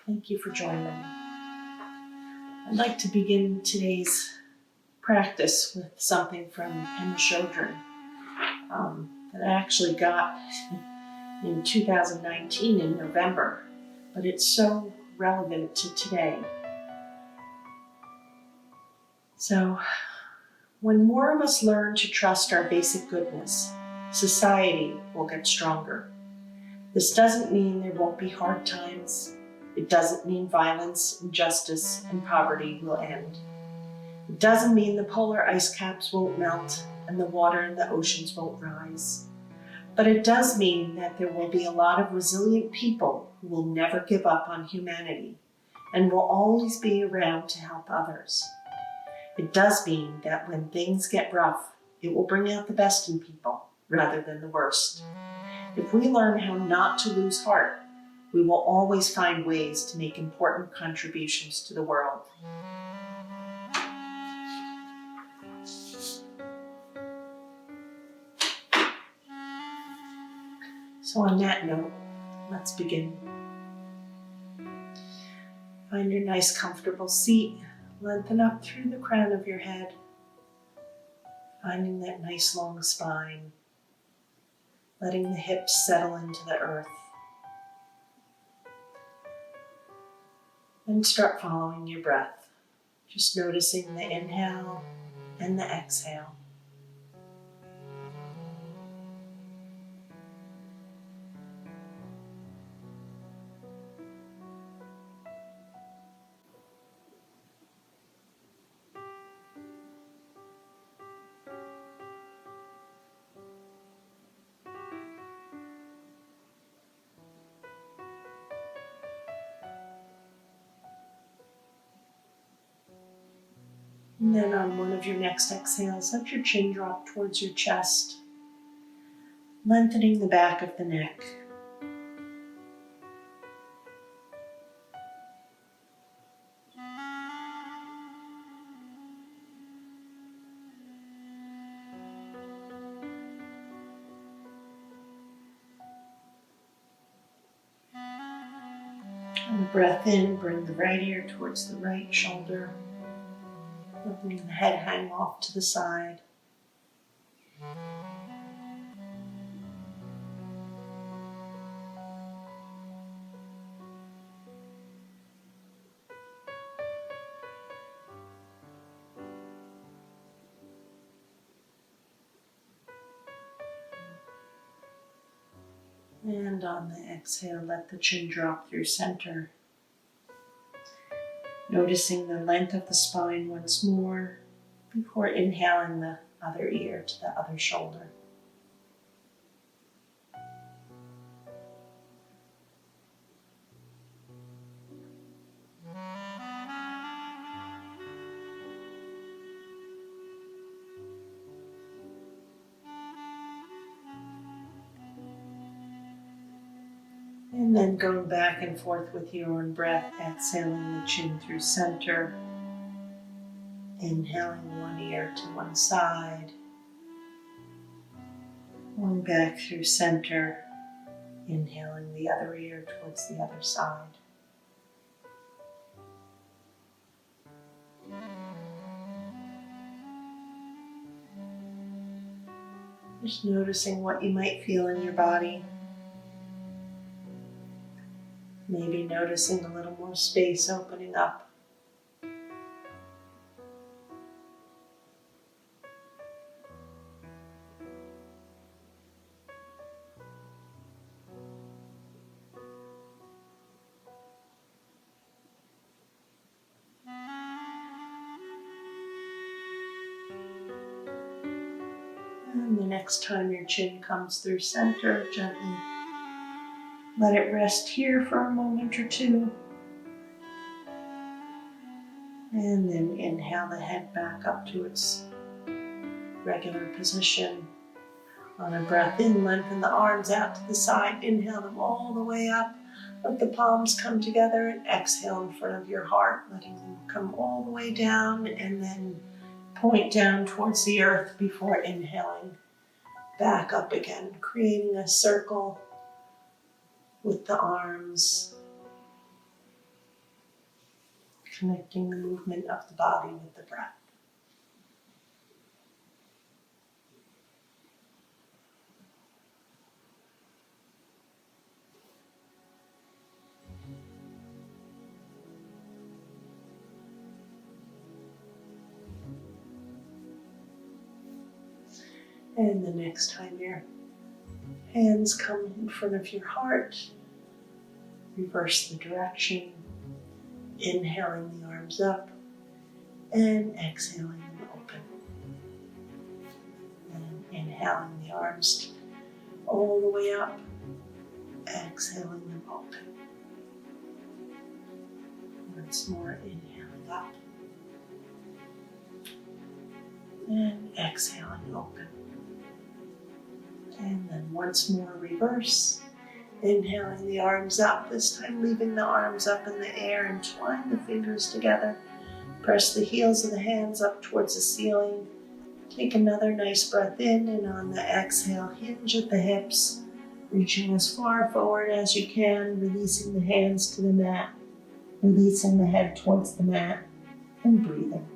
Thank you for joining me. I'd like to begin today's practice with something from Pema Chodron that I actually got in 2019 in November, but it's so relevant to today. So, when more of us learn to trust our basic goodness, society will get stronger. This doesn't mean there won't be hard times. It doesn't mean violence, injustice, and poverty will end. It doesn't mean the polar ice caps won't melt and the water in the oceans won't rise. But it does mean that there will be a lot of resilient people who will never give up on humanity and will always be around to help others. It does mean that when things get rough, it will bring out the best in people rather than the worst. If we learn how not to lose heart, we will always find ways to make important contributions to the world. So on that note, let's begin. Find your nice comfortable seat, lengthen up through the crown of your head, finding that nice long spine, letting the hips settle into the earth. Then start following your breath, just noticing the inhale and the exhale. And then on one of your next exhales, let your chin drop towards your chest, lengthening the back of the neck. On the breath in, bring the right ear towards the right shoulder, letting the head hang off to the side. And on the exhale, let the chin drop through center. Noticing the length of the spine once more before inhaling the other ear to the other shoulder. And then going back and forth with your own breath, exhaling the chin through center, inhaling one ear to one side, going back through center, inhaling the other ear towards the other side. Just noticing what you might feel in your body. Maybe noticing a little more space opening up. And the next time your chin comes through center, gently let it rest here for a moment or two. And then inhale the head back up to its regular position. On a breath in, lengthen the arms out to the side. Inhale them all the way up. Let the palms come together and exhale in front of your heart, letting them come all the way down and then point down towards the earth before inhaling back up again, creating a circle with the arms connecting the movement of the body with the breath. And the next time your hands come in front of your heart, reverse the direction, inhaling the arms up and exhaling them open. And inhaling the arms all the way up, exhaling them open. Once more, inhaling up and exhaling open. And then once more, reverse. Inhaling the arms up, this time leaving the arms up in the air and twine the fingers together. Press the heels of the hands up towards the ceiling. Take another nice breath in, and on the exhale, hinge at the hips, reaching as far forward as you can, releasing the hands to the mat, releasing the head towards the mat, and breathing.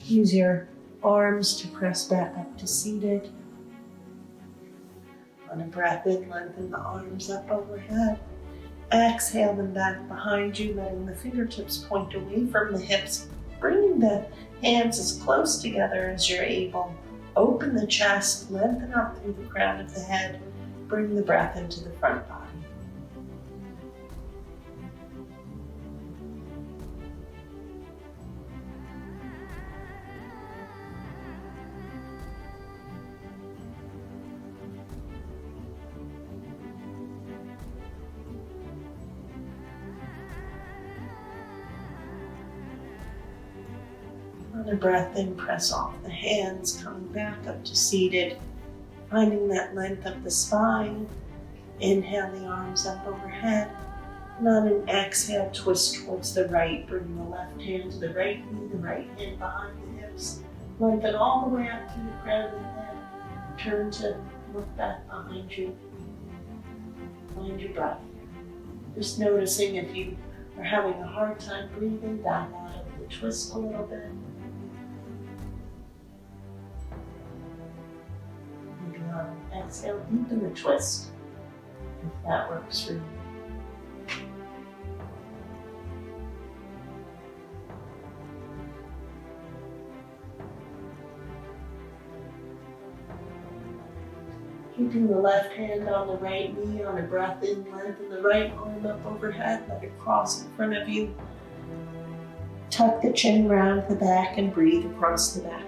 Use your arms to press back up to seated. On a breath in, lengthen the arms up overhead. Exhale them back behind you, letting the fingertips point away from the hips. Bring the hands as close together as you're able. Open the chest, lengthen up through the crown of the head. Bring the breath into the front body. On a breath in, press off the hands, coming back up to seated, finding that length of the spine. Inhale the arms up overhead, and on an exhale, twist towards the right. Bring the left hand to the right knee, the right hand behind the hips. Lengthen all the way up to the crown of the head. Turn to look back behind you. Find your breath. Just noticing if you are having a hard time breathing, back out of the twist a little bit. Exhale, deepen the twist, if that works for you. Keeping the left hand on the right knee, on a breath in, lengthen the right arm up overhead, let it cross in front of you. Tuck the chin round the back and breathe across the back.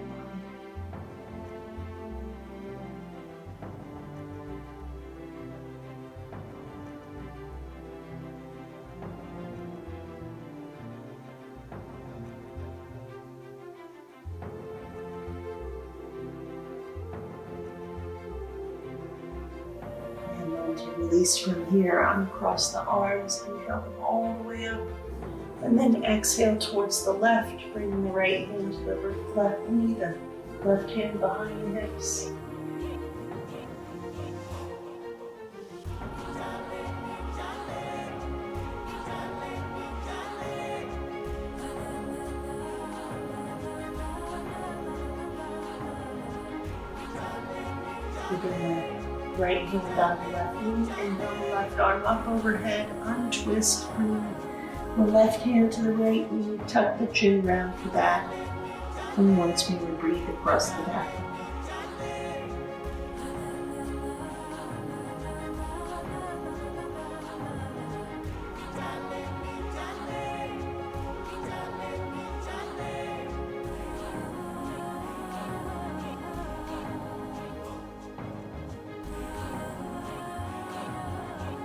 To release from here, uncross the arms, inhale them all the way up, and then exhale towards the left, bring the right hand to the left knee, the left hand behind the hips. Keeping the right hand on the left knee and bring the left arm up overhead, untwist, bring the left hand to the right knee, tuck the chin round the back, and once more breathe across the back.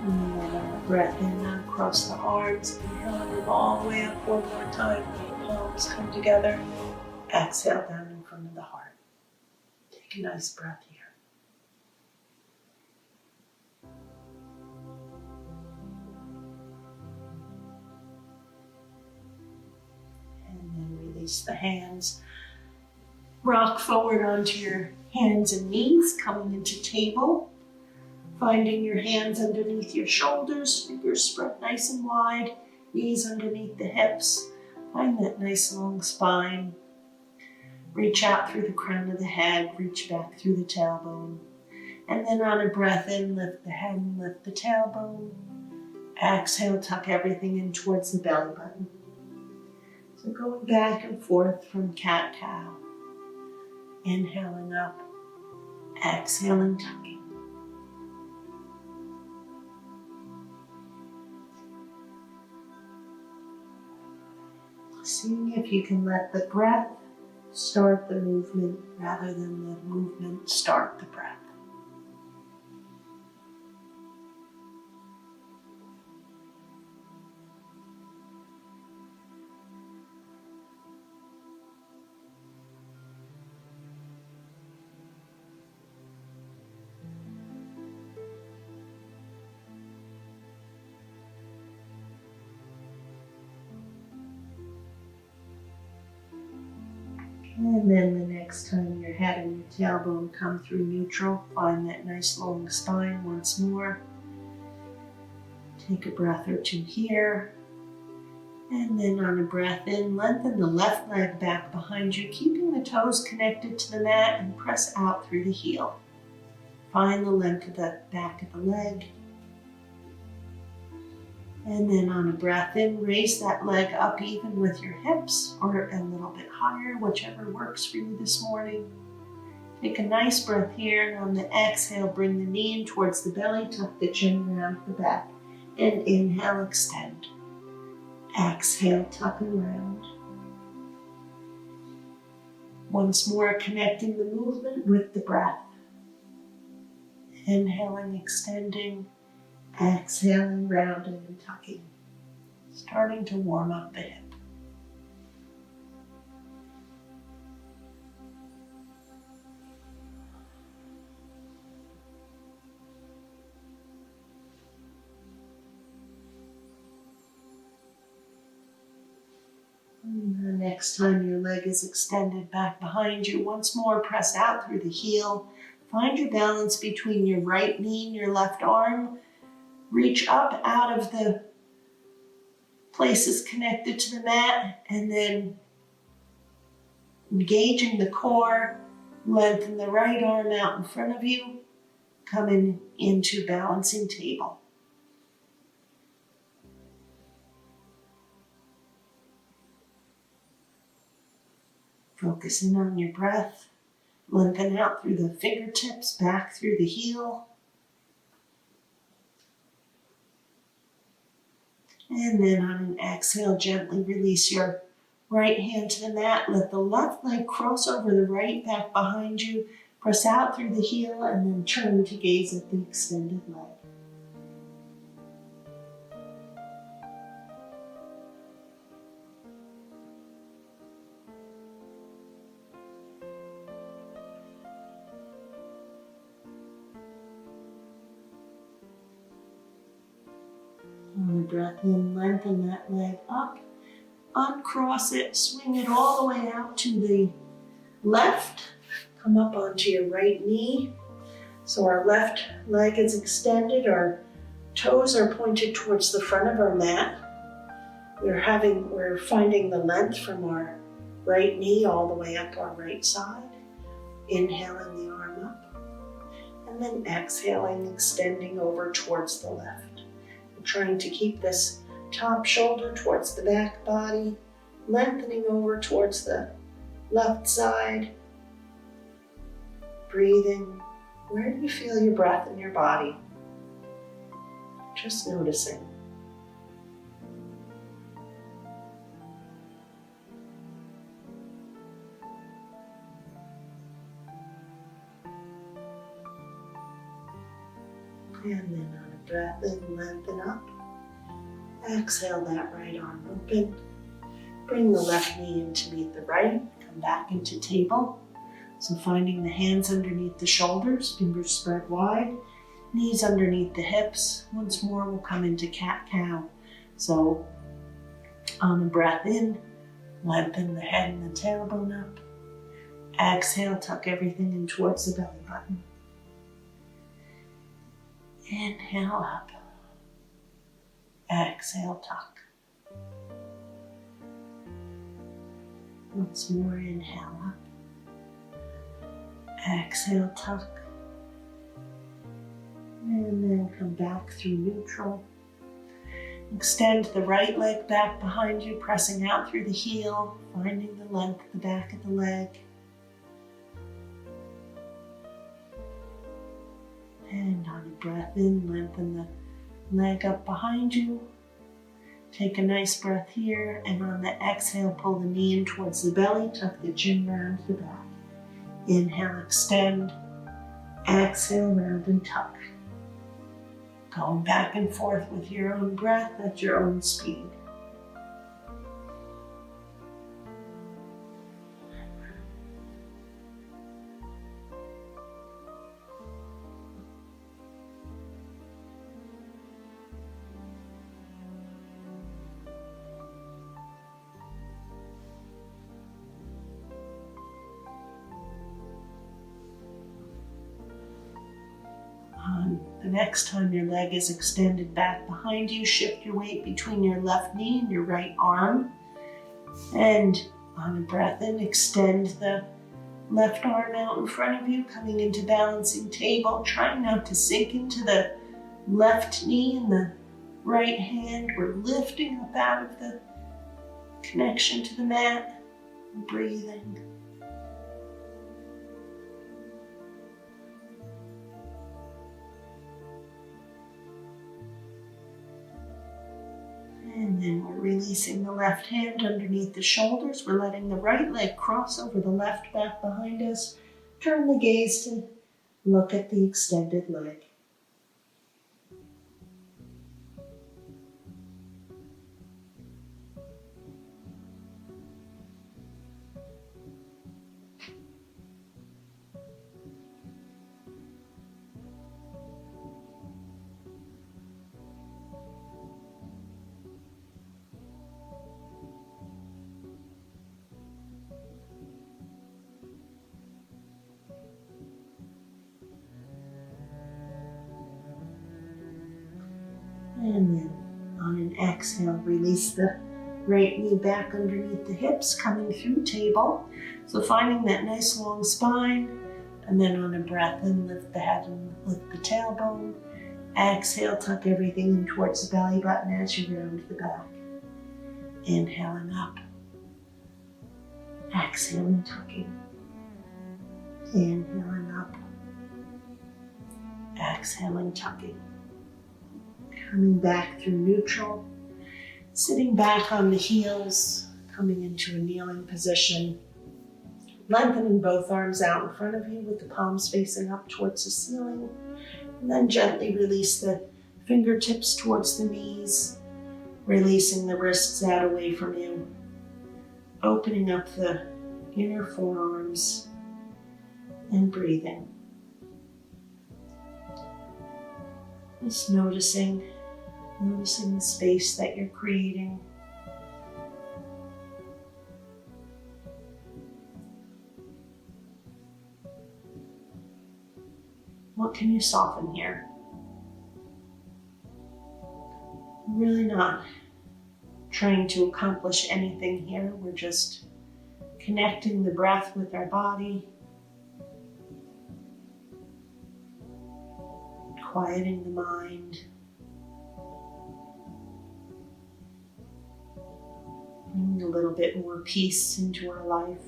And then breath in across the arms, inhaling them all the way up one more time. The palms come together. Exhale down in front of the heart. Take a nice breath here. release the hands. Rock forward onto your hands and knees, coming into table. Finding your hands underneath your shoulders, fingers spread nice and wide, knees underneath the hips. Find that nice long spine. Reach out through the crown of the head, reach back through the tailbone. And then on a breath in, lift the head and lift the tailbone. Exhale, tuck everything in towards the belly button. So going back and forth from cat-cow. Inhaling up, exhaling, tucking. Seeing if you can let the breath start the movement rather than the movement start the breath. And then the next time your head and your tailbone come through neutral, find that nice long spine once more. Take a breath or two here. And then on a breath in, lengthen the left leg back behind you, keeping the toes connected to the mat and press out through the heel. Find the length of the back of the leg. And then on a breath in, raise that leg up even with your hips or a little bit higher, whichever works for you this morning. Take a nice breath here, and on the exhale, bring the knee in towards the belly, tuck the chin around the back, and inhale, extend. Exhale, tuck and round. Once more, connecting the movement with the breath. Inhaling, extending. Exhaling, rounding and tucking. Starting to warm up the hip. And the next time your leg is extended back behind you, once more press out through the heel. Find your balance between your right knee and your left arm. Reach up out of the places connected to the mat, and then engaging the core, lengthen the right arm out in front of you, coming into balancing table. Focusing on your breath, lengthen out through the fingertips, back through the heel. And then on an exhale, gently release your right hand to the mat. Let the left leg cross over the right back behind you. Press out through the heel and then turn to gaze at the extended leg. On the breath in, lengthen that leg up, uncross it, swing it all the way out to the left. Come up onto your right knee. So our left leg is extended, our toes are pointed towards the front of our mat. We're finding the length from our right knee all the way up our right side. Inhaling the arm up, and then exhaling, extending over towards the left. Trying to keep this top shoulder towards the back body, lengthening over towards the left side. Breathing. Where do you feel your breath in your body? Just noticing. And then on a breath in, lengthen up. Exhale that right arm open. Bring the left knee in to meet the right. Come back into table. So finding the hands underneath the shoulders, fingers spread wide, knees underneath the hips. Once more, we'll come into cat-cow. So on a breath in, Lengthen the head and the tailbone up. Exhale, tuck everything in towards the belly button. Inhale up. Exhale, tuck. Once more, inhale up. Exhale, tuck. And then come back through neutral. Extend the right leg back behind you, pressing out through the heel, finding the length at the back of the leg. And on a breath in, lengthen the leg up behind you. Take a nice breath here, and on the exhale, pull the knee in towards the belly, tuck the chin round the back. Inhale, extend. Exhale, round and tuck. Going back and forth with your own breath at your own speed. The next time your leg is extended back behind you, shift your weight between your left knee and your right arm. And on a breath in, extend the left arm out in front of you, coming into balancing table, trying not to sink into the left knee and the right hand. We're lifting up out of the connection to the mat, breathing. And then we're releasing the left hand underneath the shoulders. We're letting the right leg cross over the left back behind us. Turn the gaze to look at the extended leg. And then on an exhale, release the right knee back underneath the hips, coming through table. So finding that nice long spine. And then on a breath in, lift the head and lift the tailbone. Exhale, tuck everything in towards the belly button as you round the back. Inhaling up. Exhaling, tucking. Inhaling up. Exhaling, tucking. Coming back through neutral, sitting back on the heels, coming into a kneeling position, lengthening both arms out in front of you with the palms facing up towards the ceiling, and then gently release the fingertips towards the knees, releasing the wrists out away from you, opening up the inner forearms, and breathing. Just noticing the space that you're creating. What can you soften here? Really not trying to accomplish anything here. We're just connecting the breath with our body, quieting the mind, bringing a little bit more peace into our life.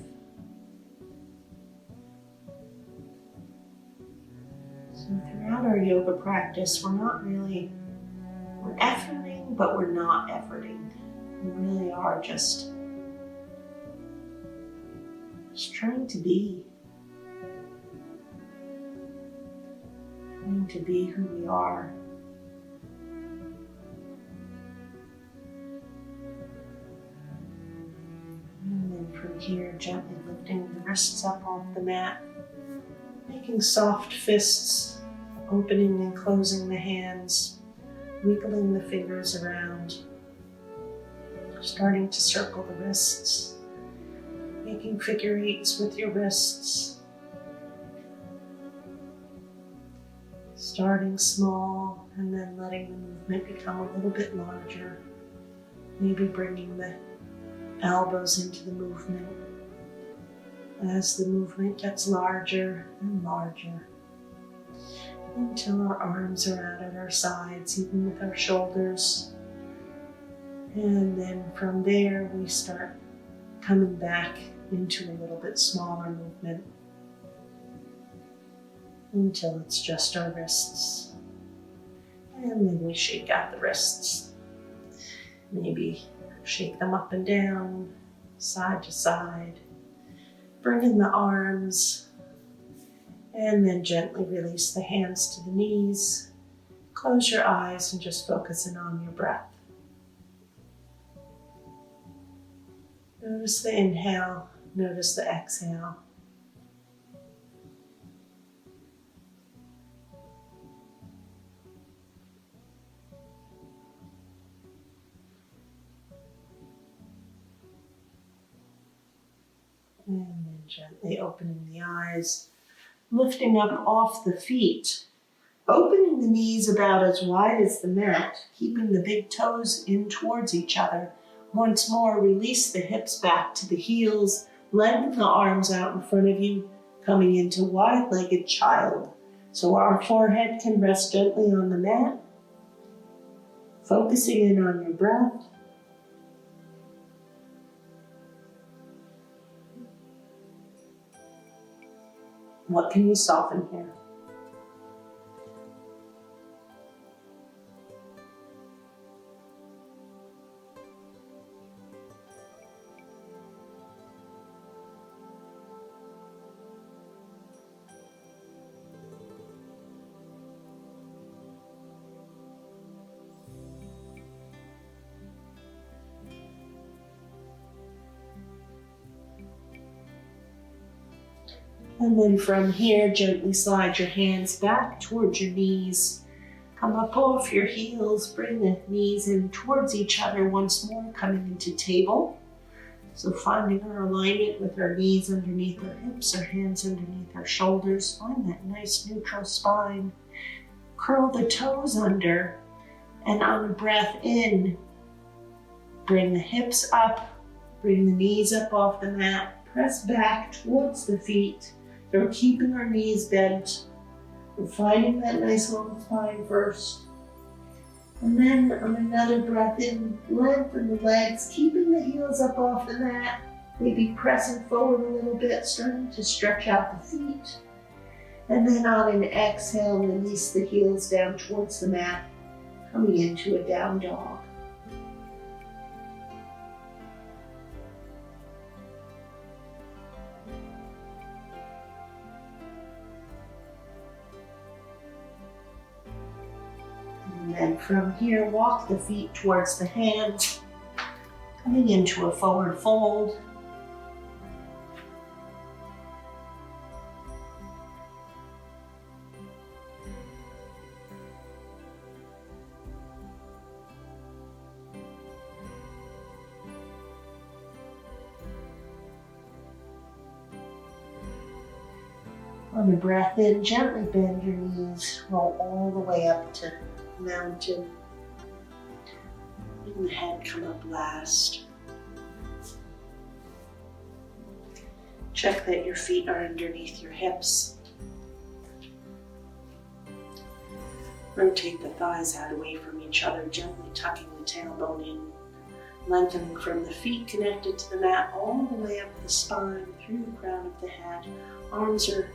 So throughout our yoga practice, we're efforting, but we're not efforting. We really are just trying to be. Trying to be who we are. And then from here, gently lifting the wrists up off the mat, making soft fists, opening and closing the hands, wiggling the fingers around, starting to circle the wrists, making figure eights with your wrists. Starting small and then letting the movement become a little bit larger. Maybe bringing the elbows into the movement as the movement gets larger and larger until our arms are out at our sides, even with our shoulders. And then from there, we start coming back into a little bit smaller movement until it's just our wrists. And then we shake out the wrists. Maybe shake them up and down, side to side. Bring in the arms, and then gently release the hands to the knees. Close your eyes and just focus in on your breath. Notice the inhale, notice the exhale. And then gently opening the eyes, lifting up off the feet, opening the knees about as wide as the mat, keeping the big toes in towards each other. Once more, release the hips back to the heels, lengthen the arms out in front of you, coming into wide-legged child. So our forehead can rest gently on the mat, focusing in on your breath. What can you soften here? And then from here, gently slide your hands back towards your knees. Come up off your heels, bring the knees in towards each other once more, coming into table. So finding our alignment with our knees underneath our hips, our hands underneath our shoulders. Find that nice neutral spine. Curl the toes under, and on a breath in, bring the hips up, bring the knees up off the mat, press back towards the feet. We're keeping our knees bent. We're finding that nice long spine first. And then on another breath in, lengthen the legs, keeping the heels up off the mat. Maybe pressing forward a little bit, starting to stretch out the feet. And then on an exhale, release the heels down towards the mat, coming into a down dog. And then from here, walk the feet towards the hands, coming into a forward fold. On the breath in, gently bend your knees, roll all the way up to mountain. And the head come up last. Check that your feet are underneath your hips. Rotate the thighs out away from each other, gently tucking the tailbone in. Lengthening from the feet connected to the mat all the way up the spine, through the crown of the head. Arms are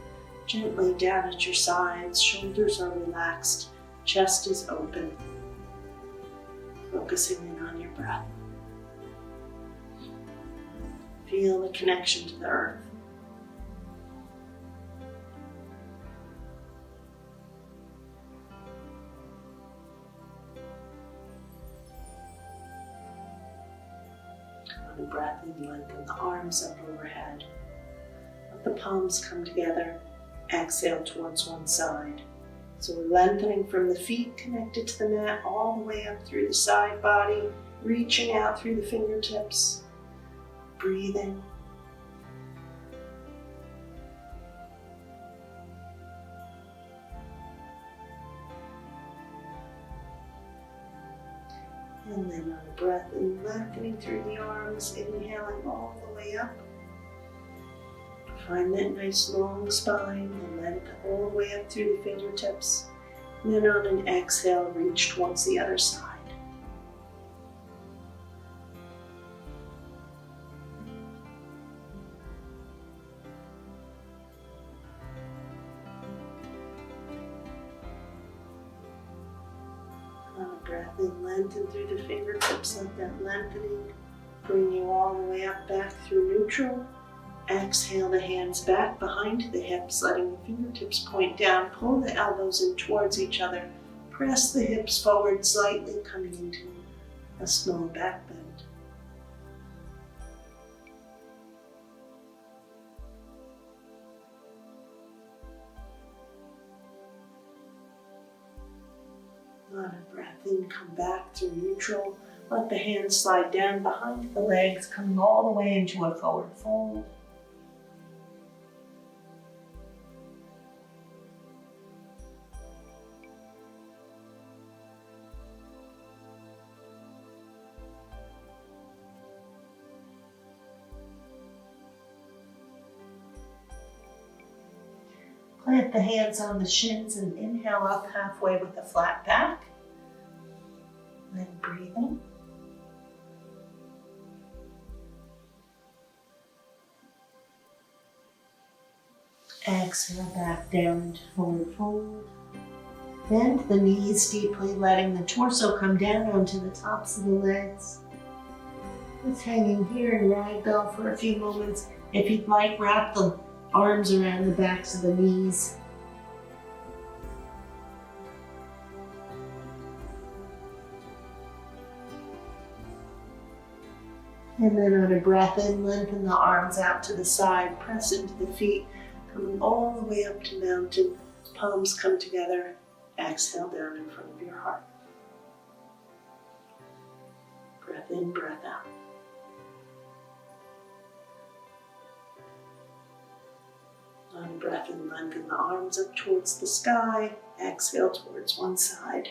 gently down at your sides, shoulders are relaxed, chest is open. Focusing in on your breath. Feel the connection to the earth. On a breath in, lengthen the arms up overhead. Let the palms come together. Exhale towards one side. So we're lengthening from the feet connected to the mat all the way up through the side body, reaching out through the fingertips, breathing. And then on a breath in, lengthening through the arms, inhaling all the way up. Find that nice long spine and let it all the way up through the fingertips. And then on an exhale, reach towards the other side. On a breath in, lengthen through the fingertips, let that lengthening bring you all the way up back through neutral. Exhale the hands back behind the hips, letting the fingertips point down. Pull the elbows in towards each other. Press the hips forward slightly, coming into a small back bend. On a breath in, come back through neutral. Let the hands slide down behind the legs, coming all the way into a forward fold. Plant the hands on the shins and inhale up halfway with a flat back. Then breathe in. Exhale back down into forward fold. Bend the knees deeply, letting the torso come down onto the tops of the legs. Just hanging here in ragdoll for a few moments. If you'd like, wrap the arms around the backs of the knees. And then on a breath in, lengthen the arms out to the side, press into the feet, coming all the way up to mountain. Palms come together. Exhale down in front of your heart. Breath in, breath out. On a breath in, lengthen the arms up towards the sky. Exhale towards one side.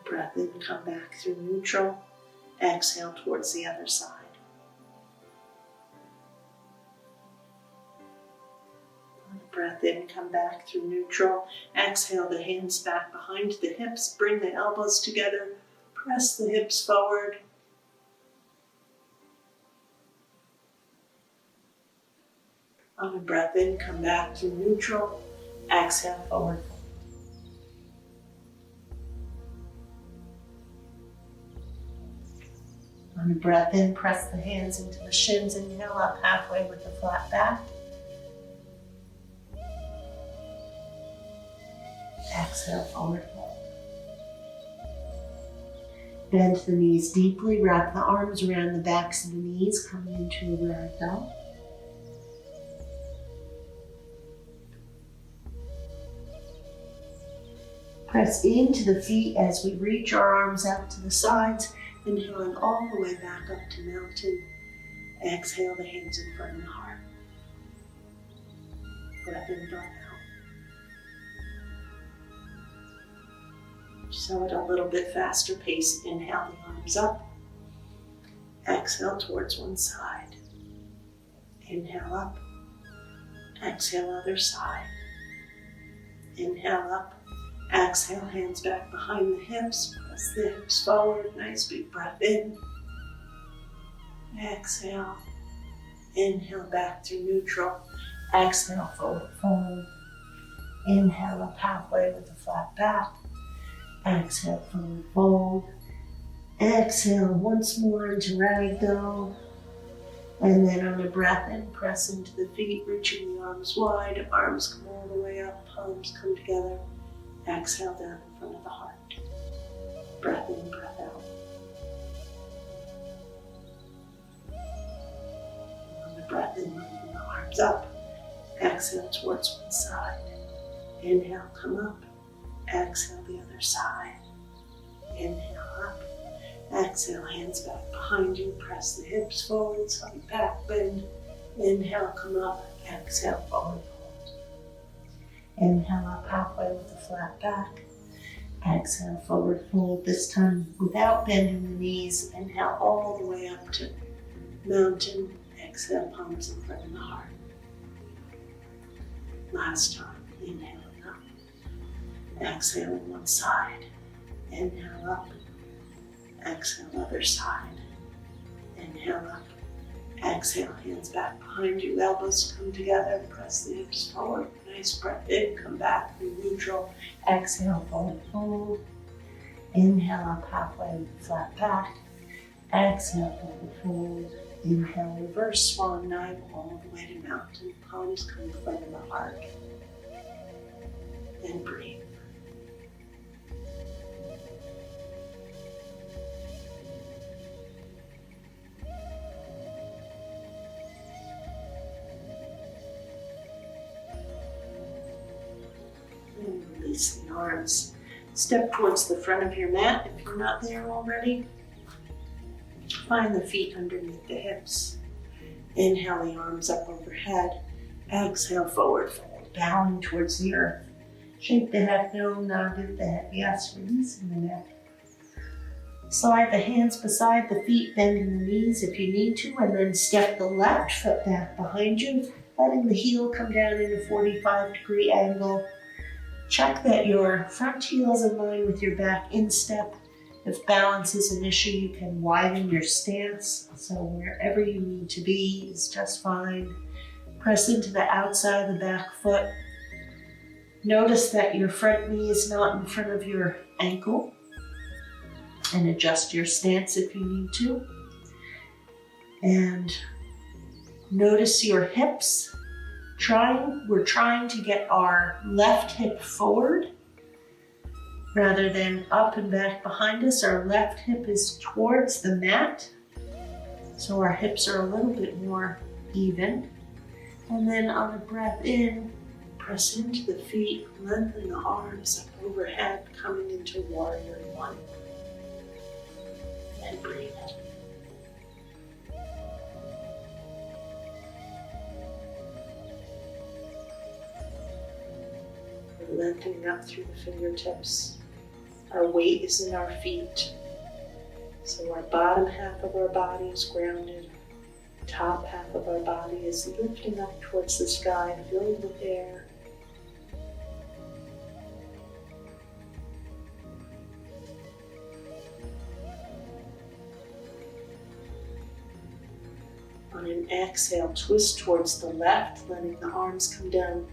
Breath in, come back through neutral. Exhale towards the other side. On a breath in, come back through neutral. Exhale the hands back behind the hips. Bring the elbows together. Press the hips forward. On a breath in, come back to neutral. Exhale, forward fold. On a breath in, press the hands into the shins. Inhale up halfway with a flat back. Exhale, forward fold. Bend the knees deeply. Wrap the arms around the backs of the knees, coming into a ragdoll. Press into the feet as we reach our arms out to the sides, inhaling all the way back up to mountain. Exhale the hands in front of the heart. Breath in, breath out. So at a little bit faster pace, inhale the arms up. Exhale towards one side. Inhale up. Exhale other side. Inhale up. Exhale, hands back behind the hips. Press the hips forward. Nice big breath in. Exhale. Inhale back through neutral. Exhale, forward fold. Inhale up halfway with a flat back. Exhale, forward fold. Exhale once more into ragdoll. And then on a breath in, press into the feet, reaching the arms wide. Arms come all the way up, palms come together. Exhale down in front of the heart. Breath in, breath out. On the breath in, lengthen the arms up. Exhale towards one side. Inhale, come up. Exhale the other side. Inhale up. Exhale, hands back behind you. Press the hips forward, slight back bend. Inhale, come up. Exhale, forward fold. Inhale up halfway with a flat back. Exhale, forward fold, this time without bending the knees. Inhale all the way up to mountain. Exhale, palms in front of the heart. Last time, inhaling up. Exhaling one side. Inhale up. Exhale, other side. Inhale up. Exhale, hands back behind you, elbows come together, press the hips forward. Nice breath in, come back to neutral. Exhale, forward fold. Inhale up halfway, flat back. Exhale, forward fold. Inhale, reverse swan dive all the way to mountain. Palms come in front of the heart. And breathe. And release the arms. Step towards the front of your mat if you're not there already. Find the feet underneath the hips. Inhale the arms up overhead. Exhale, forward fold, bowing towards the earth. Shake the head no, nod the head yes, releasing the neck. Slide the hands beside the feet, bending the knees if you need to, and then step the left foot back behind you, letting the heel come down in a 45-degree angle. Check that your front heel is in line with your back instep. If balance is an issue, you can widen your stance, so wherever you need to be is just fine. Press into the outside of the back foot. Notice that your front knee is not in front of your ankle, and adjust your stance if you need to. And notice your hips. We're trying to get our left hip forward rather than up and back behind us. Our left hip is towards the mat, so our hips are a little bit more even. And then on a breath in, press into the feet, lengthen the arms up overhead, coming into warrior one. And breathe. We're lengthening up through the fingertips. Our weight is in our feet. So our bottom half of our body is grounded. Top half of our body is lifting up towards the sky, filled with air. On an exhale, twist towards the left, letting the arms come down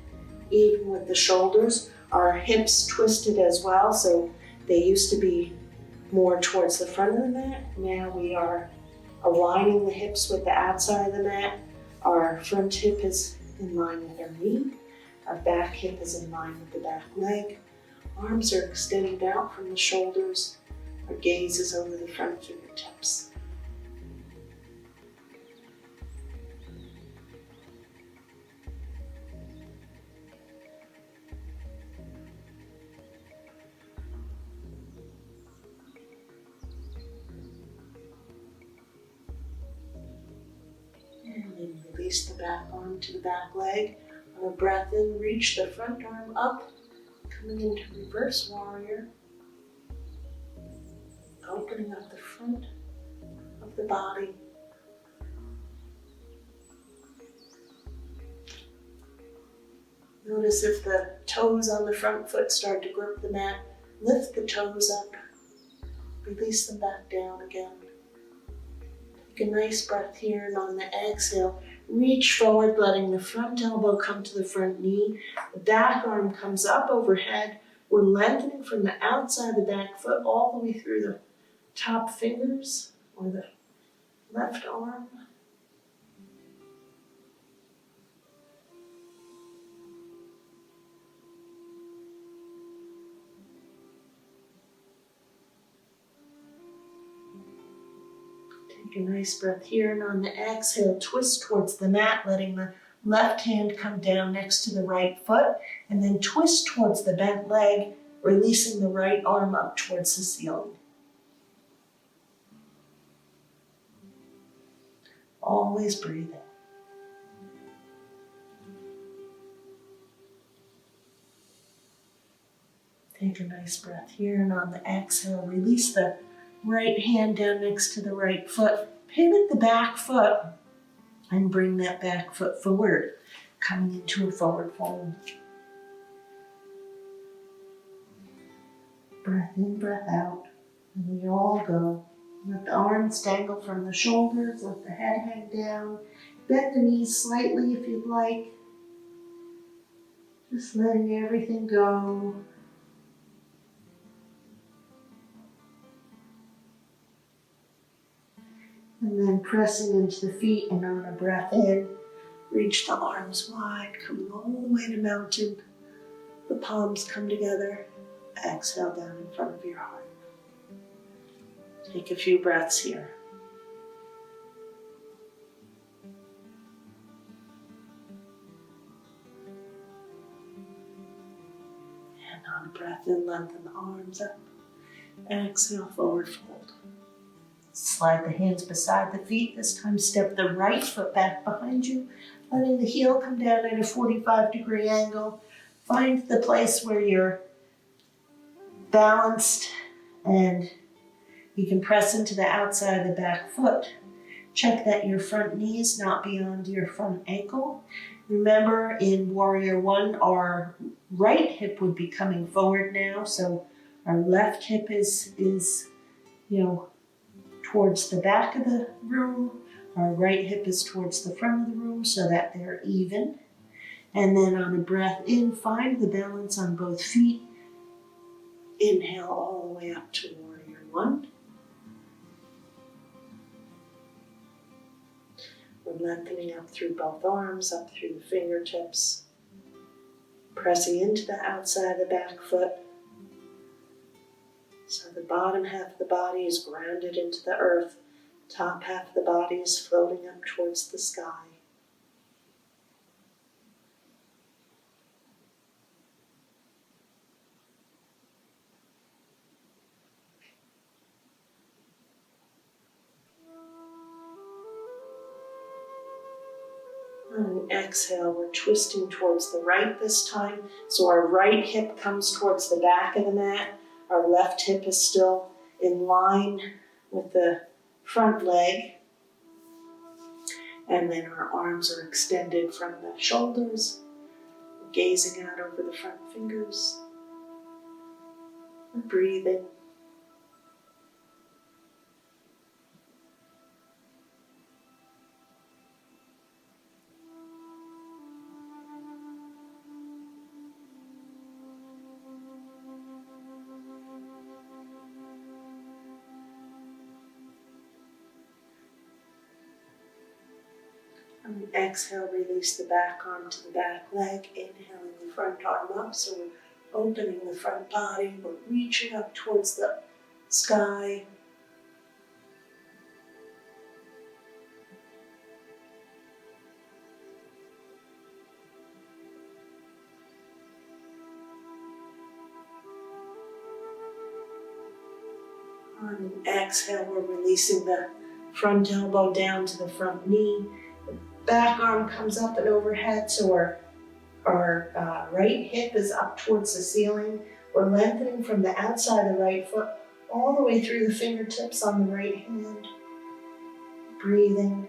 even with the shoulders. Our hips twisted as well, so they used to be more towards the front of the mat. Now we are aligning the hips with the outside of the mat. Our front hip is in line with our knee. Our back hip is in line with the back leg. Arms are extended out from the shoulders. Our gaze is over the front fingertips. Release the back arm to the back leg. On a breath in, reach the front arm up, coming into reverse warrior. Opening up the front of the body. Notice if the toes on the front foot start to grip the mat, lift the toes up, release them back down again. Take a nice breath here, and on the exhale, reach forward, letting the front elbow come to the front knee. The back arm comes up overhead. We're lengthening from the outside of the back foot all the way through the top fingers or the left arm. Take a nice breath here, and on the exhale, twist towards the mat, letting the left hand come down next to the right foot, and then twist towards the bent leg, releasing the right arm up towards the ceiling. Always breathing. Take a nice breath here, and on the exhale, release the right hand down next to the right foot. Pivot the back foot and bring that back foot forward, coming into a forward fold. Breath in, breath out, and we all go. Let the arms dangle from the shoulders, let the head hang down. Bend the knees slightly if you'd like. Just letting everything go. And then pressing into the feet, and on a breath in, reach the arms wide, coming all the way to mountain. The palms come together. Exhale down in front of your heart. Take a few breaths here. And on a breath in, lengthen the arms up. Exhale, forward fold. Slide the hands beside the feet. This time step the right foot back behind you, letting the heel come down at a 45-degree angle. Find the place where you're balanced, and you can press into the outside of the back foot. Check that your front knee is not beyond your front ankle. Remember, in Warrior One, our right hip would be coming forward now, so our left hip is towards the back of the room. Our right hip is towards the front of the room so that they're even. And then on a breath in, find the balance on both feet. Inhale all the way up to Warrior One. We're lengthening up through both arms, up through the fingertips. Pressing into the outside of the back foot. So the bottom half of the body is grounded into the earth. Top half of the body is floating up towards the sky. On an exhale, we're twisting towards the right this time. So our right hip comes towards the back of the mat. Our left hip is still in line with the front leg. And then our arms are extended from the shoulders, gazing out over the front fingers. And breathing. On the exhale, release the back arm to the back leg. Inhaling the front arm up, so we're opening the front body. We're reaching up towards the sky. On an exhale, we're releasing the front elbow down to the front knee. Back arm comes up and overhead, so our right hip is up towards the ceiling. We're lengthening from the outside of the right foot all the way through the fingertips on the right hand. Breathing.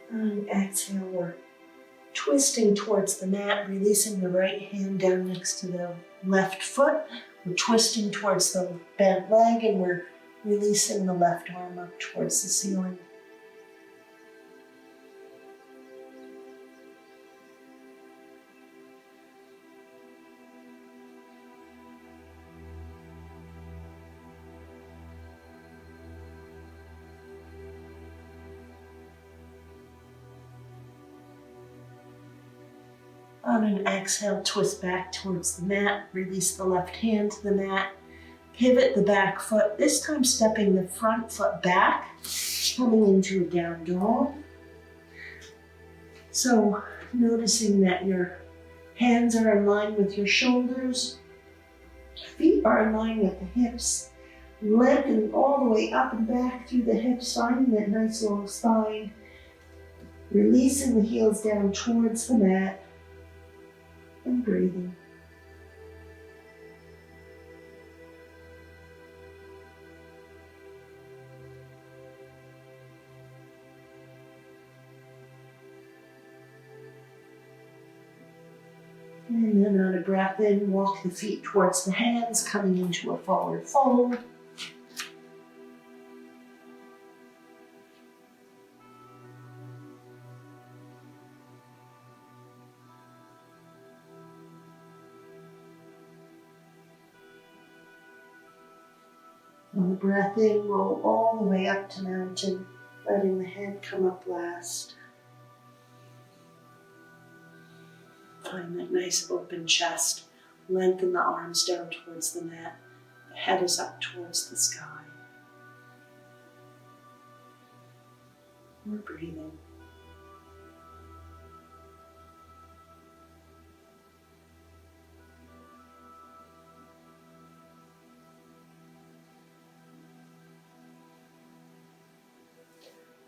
And exhale, we're twisting towards the mat, releasing the right hand down next to the left foot. We're twisting towards the bent leg, and we're releasing the left arm up towards the ceiling. On an exhale, twist back towards the mat, release the left hand to the mat, pivot the back foot, this time stepping the front foot back, coming into a down dog. So noticing that your hands are in line with your shoulders, feet are in line with the hips. Lengthening all the way up and back through the hips, finding that nice long spine. Releasing the heels down towards the mat and breathing. And then on a breath in, walk the feet towards the hands, coming into a forward fold. On the breath in, roll all the way up to mountain, letting the head come up last. Find that nice open chest. Lengthen the arms down towards the mat. The head is up towards the sky. We're breathing.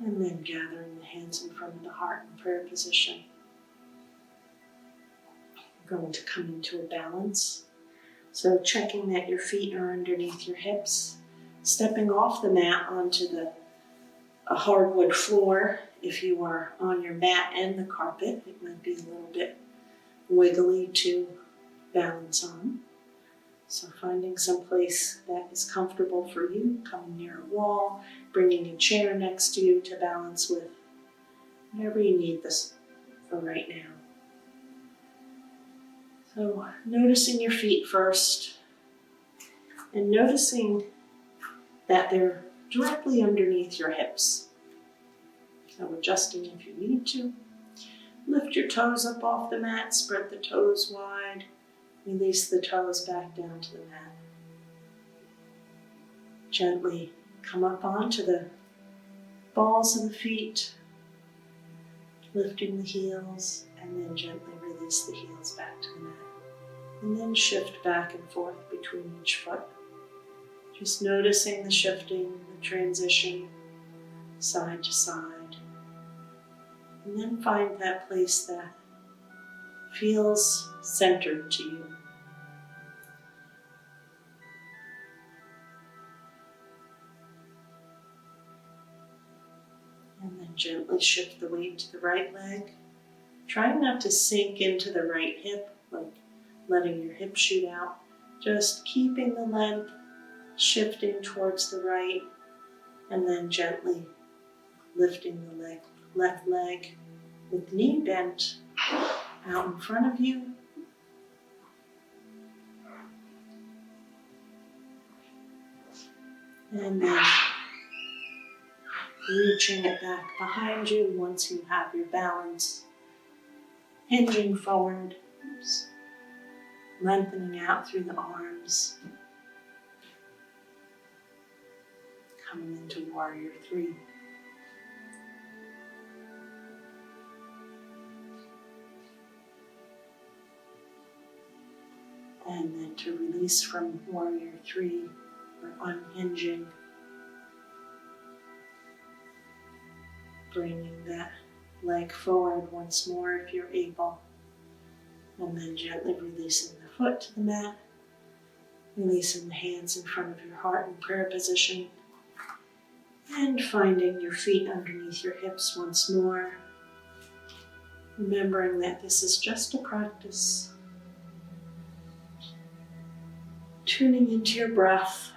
And then gathering the hands in front of the heart in prayer position. We're going to come into a balance. So checking that your feet are underneath your hips. Stepping off the mat onto a hardwood floor. If you are on your mat and the carpet, it might be a little bit wiggly to balance on. So finding some place that is comfortable for you, coming near a wall, bringing a chair next to you to balance with, whatever you need this for right now. So noticing your feet first, and noticing that they're directly underneath your hips. So adjusting if you need to. Lift your toes up off the mat, spread the toes wide. Release the toes back down to the mat. Gently come up onto the balls of the feet, lifting the heels, and then gently release the heels back to the mat. And then shift back and forth between each foot. Just noticing the shifting, the transition, side to side. And then find that place that feels centered to you. And then gently shift the weight to the right leg. Trying not to sink into the right hip, like letting your hip shoot out. Just keeping the length, shifting towards the right, and then gently lifting the left leg with knee bent out in front of you. And then reaching it back behind you once you have your balance. Hinging forward, lengthening out through the arms. Coming into Warrior 3. And then to release from Warrior 3, or unhinging, bringing that leg forward once more if you're able, and then gently releasing the foot to the mat, releasing the hands in front of your heart in prayer position, and finding your feet underneath your hips once more, remembering that this is just a practice. Tuning into your breath.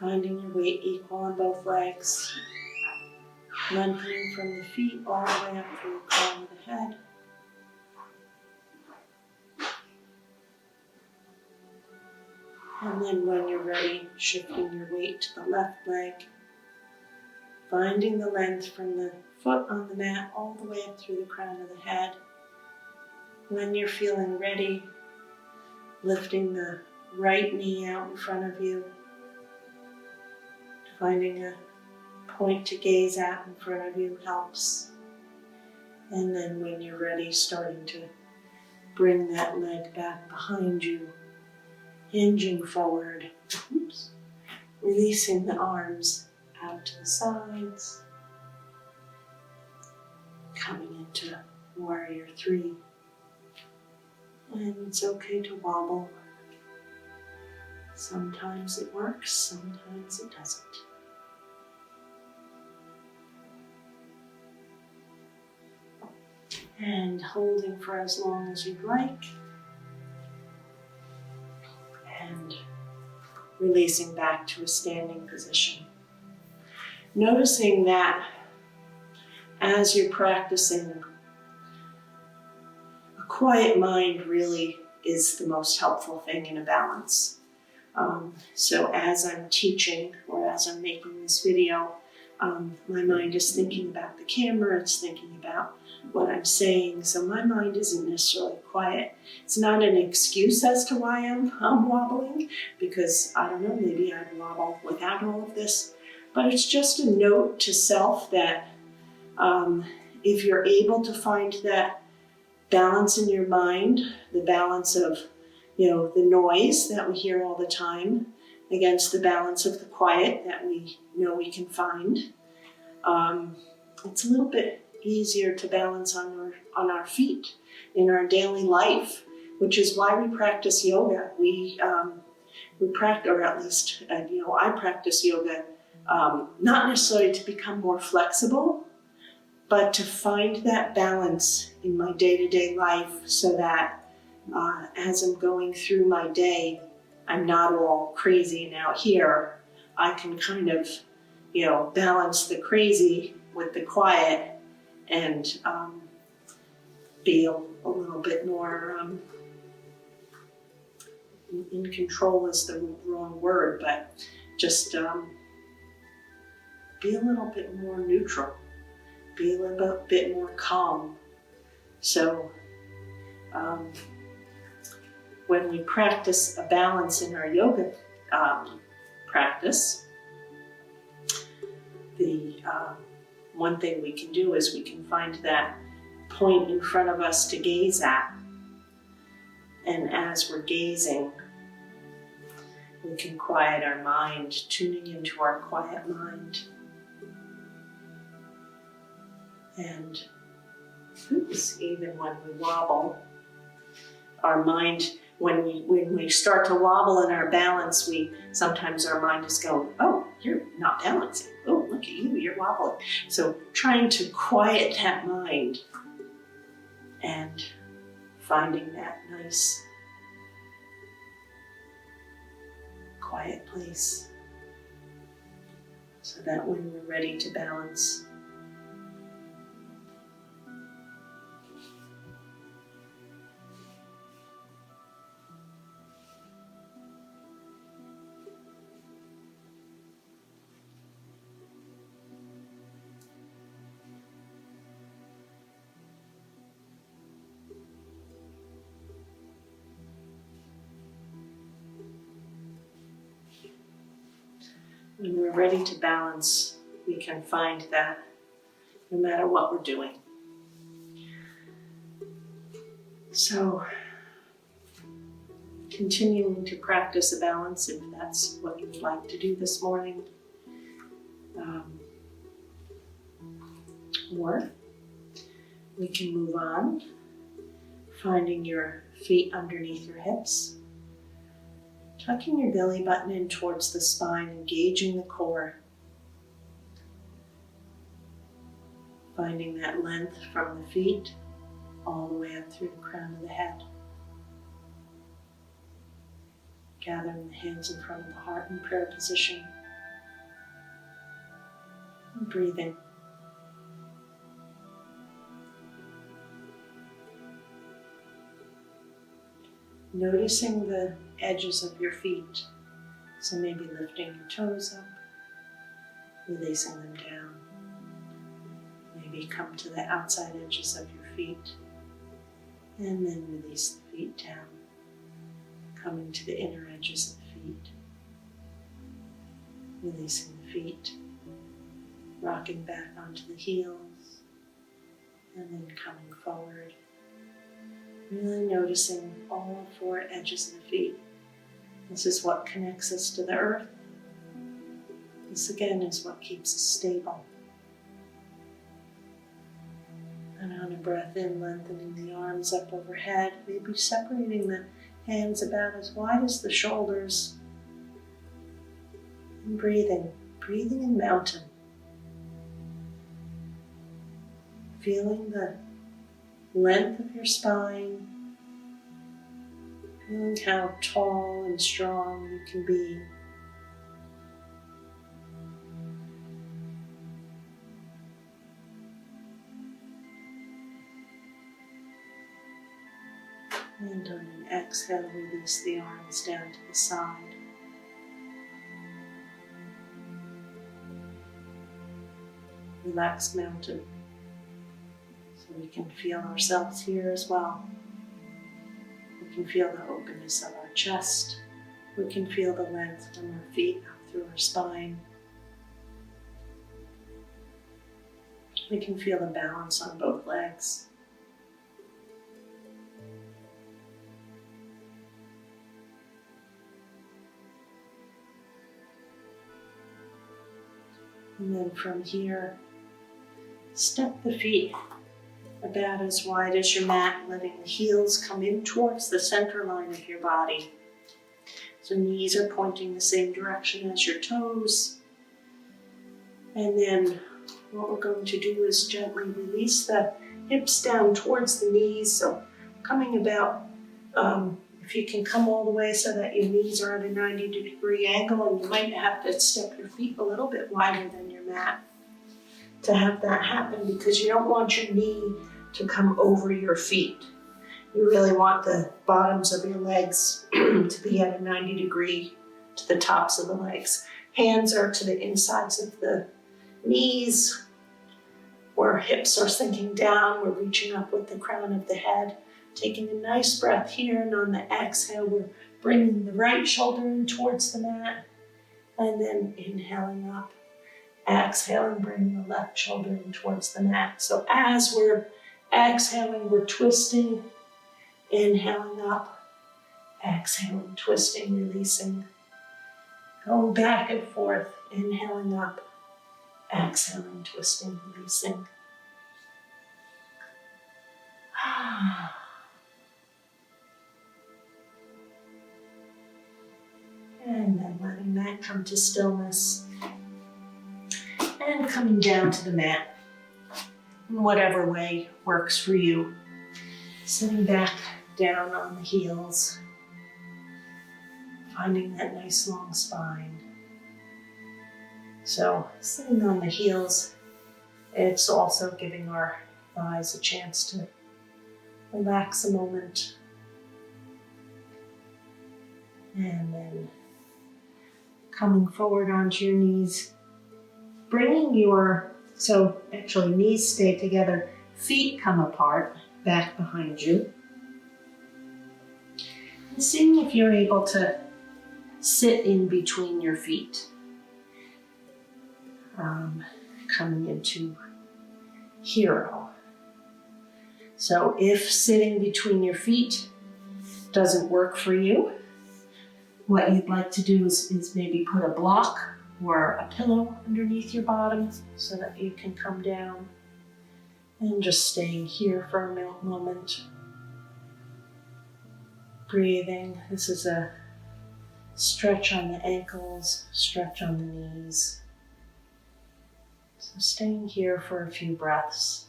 Finding your weight equal on both legs. Lengthening from the feet all the way up through the crown of the head. And then when you're ready, shifting your weight to the left leg. Finding the length from the foot on the mat all the way up through the crown of the head. When you're feeling ready, lifting the right knee out in front of you. Finding a point to gaze at in front of you helps. And then when you're ready, starting to Bring that leg back behind you, hinging forward. Oops. Releasing the arms out to the sides. Coming into Warrior 3. And it's okay to wobble. Sometimes it works, sometimes it doesn't. And holding for as long as you'd like. And releasing back to a standing position. Noticing that as you're practicing, a quiet mind really is the most helpful thing in a balance. So as I'm teaching or as I'm making this video, my mind is thinking about the camera, it's thinking about what I'm saying, so my mind isn't necessarily quiet. It's not an excuse as to why I'm wobbling, because I don't know, maybe I'd wobble without all of this, but it's just a note to self that if you're able to find that balance in your mind, the balance of the noise that we hear all the time against the balance of the quiet that we know we can find. It's a little bit easier to balance on our feet in our daily life, which is why we practice yoga. We practice, or at least I practice yoga, not necessarily to become more flexible, but to find that balance in my day-to-day life so that as I'm going through my day, I'm not all crazy and out here. I can kind of, balance the crazy with the quiet and be a little bit more in control is the wrong word, but just be a little bit more neutral, be a little bit more calm. So when we practice a balance in our yoga practice, the one thing we can do is we can find that point in front of us to gaze at. And as we're gazing, we can quiet our mind, tuning into our quiet mind. And even when we wobble, our mind, when we start to wobble in our balance, sometimes our mind is going, oh, you're not balancing. Oh, look at you, you're wobbling. So trying to quiet that mind and finding that nice, quiet place so that when we're ready to balance, when we're ready to balance, we can find that no matter what we're doing. So, continuing to practice a balance if that's what you'd like to do this morning. Or we can move on, finding your feet underneath your hips. Tucking your belly button in towards the spine, engaging the core. Finding that length from the feet all the way up through the crown of the head. Gathering the hands in front of the heart in prayer position. And breathing. Noticing the edges of your feet. So maybe lifting your toes up, releasing them down. Maybe come to the outside edges of your feet and then release the feet down. Coming to the inner edges of the feet. Releasing the feet. Rocking back onto the heels and then coming forward. Really noticing all four edges of the feet. This is what connects us to the earth. This again is what keeps us stable. And on a breath in, lengthening the arms up overhead, maybe separating the hands about as wide as the shoulders. And breathing in mountain. Feeling the length of your spine. Feeling how tall and strong you can be. And on an exhale, release the arms down to the side. Relaxed mountain. So we can feel ourselves here as well. We can feel the openness of our chest. We can feel the length from our feet up through our spine. We can feel the balance on both legs. And then from here, step the feet about as wide as your mat, letting the heels come in towards the center line of your body. So knees are pointing the same direction as your toes. And then what we're going to do is gently release the hips down towards the knees. So coming about, if you can come all the way so that your knees are at a 90-degree angle, and you might have to step your feet a little bit wider than your mat to have that happen, because you don't want your knee to come over your feet. You really want the bottoms of your legs to be at a 90 to the tops of the legs. Hands are to the insides of the knees, where hips are sinking down. We're reaching up with the crown of the head. Taking a nice breath here, and on the exhale, we're bringing the right shoulder in towards the mat, and then inhaling up. Exhaling, bringing the left shoulder in towards the mat. So as we're exhaling, we're twisting, inhaling up, exhaling, twisting, releasing, going back and forth, inhaling up, exhaling, twisting, releasing. And then letting that come to stillness. And coming down to the mat in whatever way works for you. Sitting back down on the heels. Finding that nice long spine. So sitting on the heels, it's also giving our thighs a chance to relax a moment. And then coming forward onto your knees, bringing so actually knees stay together, feet come apart, back behind you. And seeing if you're able to sit in between your feet. Coming into hero. So if sitting between your feet doesn't work for you, what you'd like to do is maybe put a block or a pillow underneath your bottom so that you can come down, and just staying here for a moment. Breathing. This is a stretch on the ankles, stretch on the knees. So staying here for a few breaths.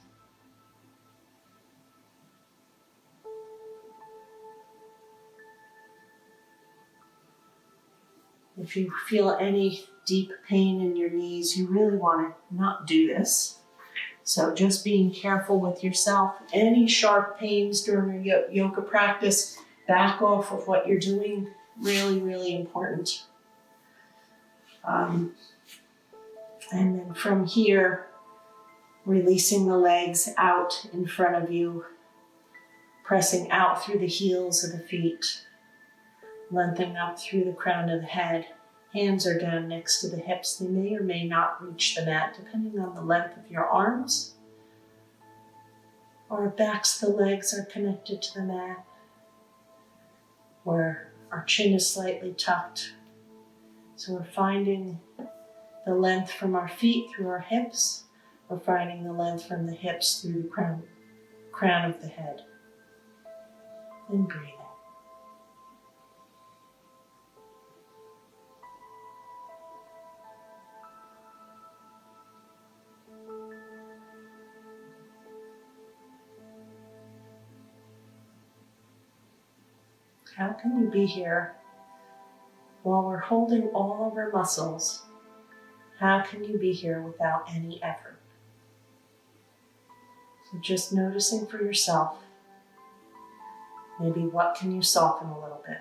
If you feel any deep pain in your knees, you really want to not do this. So just being careful with yourself. Any sharp pains during your yoga practice, back off of what you're doing. Really, really important. And then from here, releasing the legs out in front of you, pressing out through the heels of the feet, lengthening up through the crown of the head. Hands are down next to the hips. They may or may not reach the mat, depending on the length of your arms Our backs of the legs are connected to the mat, where our chin is slightly tucked. So we're finding the length from our feet through our hips. We're finding the length from the hips through the crown of the head. And breathing. How can you be here while we're holding all of our muscles? How can you be here without any effort? So just noticing for yourself, maybe what can you soften a little bit?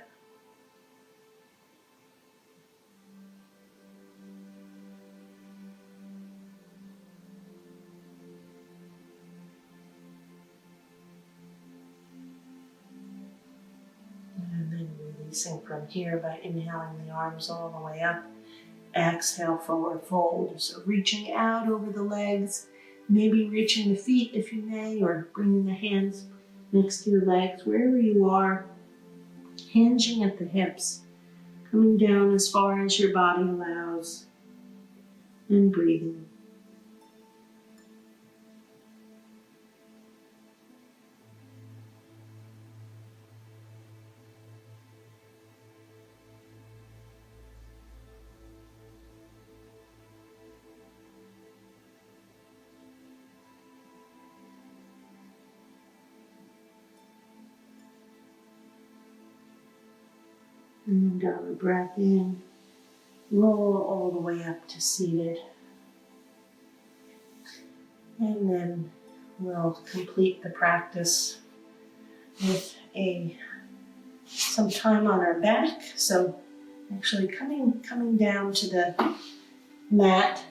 And then releasing from here by inhaling the arms all the way up. Exhale, forward fold. So reaching out over the legs, maybe reaching the feet if you may, or bringing the hands next to your legs, wherever you are, hinging at the hips, coming down as far as your body allows, and breathing. And then down the breath in, roll all the way up to seated. And then we'll complete the practice with some time on our back. So actually coming down to the mat,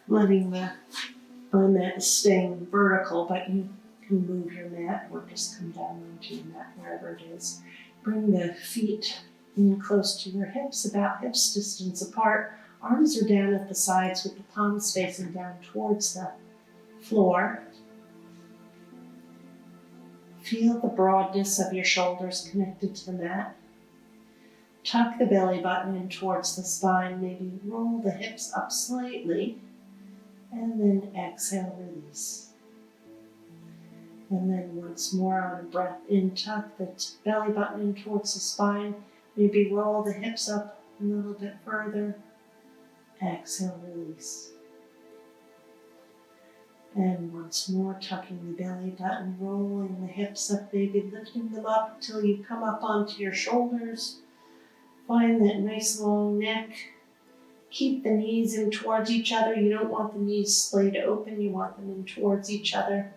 letting the mat is staying vertical, but you can move your mat or just come down onto your mat, wherever it is. Bring the feet in close to your hips, about hips distance apart. Arms are down at the sides with the palms facing down towards the floor. Feel the broadness of your shoulders connected to the mat. Tuck the belly button in towards the spine. Maybe roll the hips up slightly. And then exhale, release. And then once more on a breath in, tuck the belly button in towards the spine. Maybe roll the hips up a little bit further. Exhale, release. And once more, tucking the belly button, rolling the hips up, maybe lifting them up until you come up onto your shoulders. Find that nice long neck. Keep the knees in towards each other. You don't want the knees splayed open, you want them in towards each other.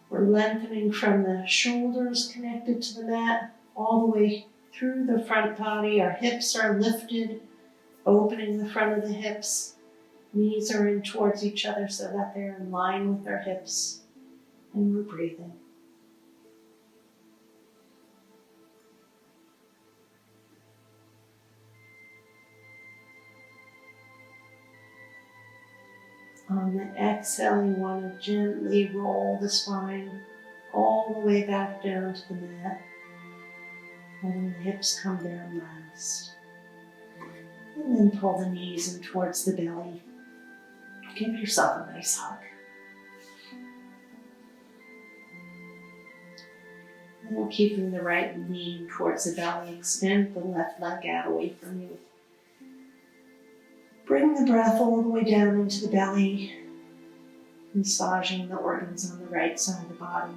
We're lengthening from the shoulders connected to the mat, all the way through the front body. Our hips are lifted, opening the front of the hips. Knees are in towards each other so that they're in line with our hips. And we're breathing. On the exhale, you want to gently roll the spine all the way back down to the mat. Letting the hips come down last. And then pull the knees in towards the belly. Give yourself a nice hug. And keeping the right knee towards the belly, extend the left leg out away from you. Bring the breath all the way down into the belly, massaging the organs on the right side of the body.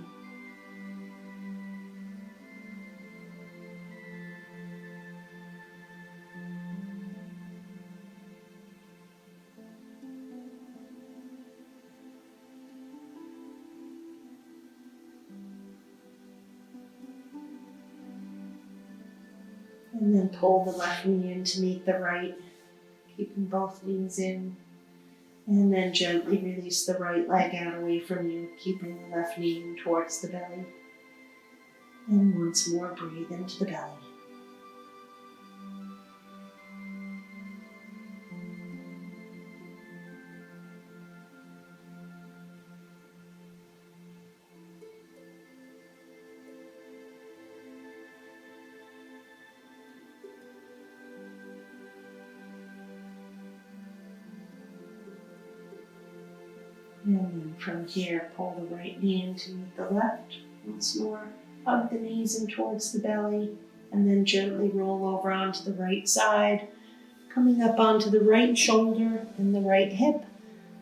And then pull the left knee in to meet the right, keeping both knees in. And then gently release the right leg out away from you, keeping the left knee in towards the belly. And once more, breathe into the belly. And then from here, pull the right knee into the left. Once more, hug the knees in towards the belly, and then gently roll over onto the right side, coming up onto the right shoulder and the right hip.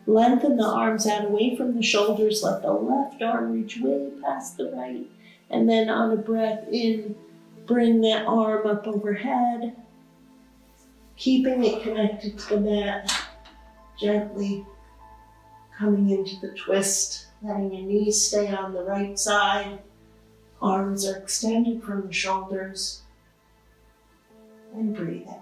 Lengthen the arms out away from the shoulders. Let the left arm reach way past the right. And then on a breath in, bring that arm up overhead, keeping it connected to the mat, gently coming into the twist, letting your knees stay on the right side. Arms are extended from the shoulders. And breathe in.